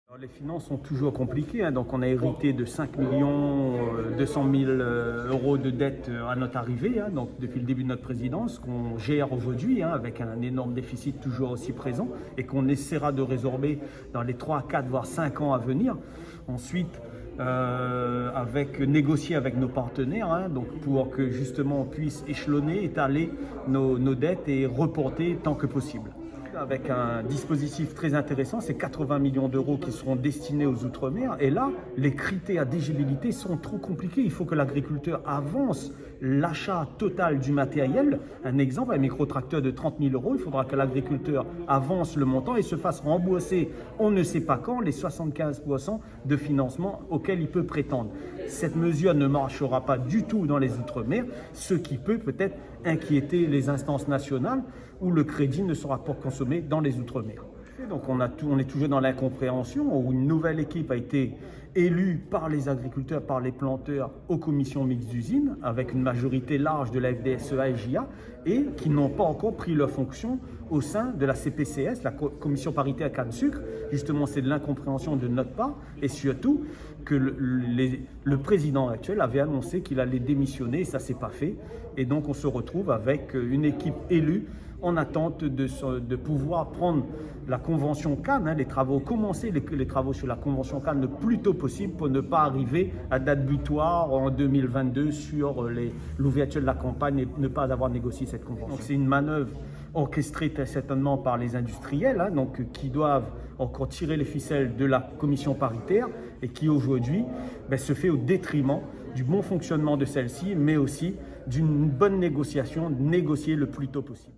Alors, les finances sont toujours compliquées, hein. Donc on a hérité de 5 200 000 euros de dette à notre arrivée, hein, donc depuis le début de notre présidence, qu'on gère aujourd'hui, hein, avec un énorme déficit toujours aussi présent et qu'on essaiera de résorber dans les 3, 4, voire 5 ans à venir. Ensuite, négocier avec nos partenaires, hein, donc pour que justement on puisse échelonner, étaler nos dettes et reporter tant que possible. Avec un dispositif très intéressant, c'est 80 millions d'euros qui seront destinés aux Outre-mer. Et là, les critères d'éligibilité sont trop compliqués. Il faut que l'agriculteur avance l'achat total du matériel. Un exemple, un micro-tracteur de 30 000 euros, il faudra que l'agriculteur avance le montant et se fasse rembourser, on ne sait pas quand, les 75% de financement auxquels il peut prétendre. Cette mesure ne marchera pas du tout dans les Outre-mer, ce qui peut peut-être inquiéter les instances nationales où le crédit ne sera pas consommé dans les Outre-mer. Donc on est toujours dans l'incompréhension où une nouvelle équipe a été élue par les agriculteurs, par les planteurs aux commissions mixtes d'usine avec une majorité large de la FDSEA et JA et qui n'ont pas encore pris leur fonction au sein de la CPCS, la commission paritaire canne sucre. Justement, c'est de l'incompréhension de notre part et surtout que le président actuel avait annoncé qu'il allait démissionner et ça ne s'est pas fait. Et donc on se retrouve avec une équipe élue en attente de pouvoir prendre la convention Cannes, hein, commencer les travaux sur la convention Cannes le plus tôt possible pour ne pas arriver à date butoir en 2022 sur l'ouverture de la campagne et ne pas avoir négocié cette convention. Donc c'est une manœuvre orchestrée très certainement par les industriels, hein, donc, qui doivent encore tirer les ficelles de la commission paritaire et qui aujourd'hui se fait au détriment du bon fonctionnement de celle-ci, mais aussi d'une bonne négociation, négocier le plus tôt possible.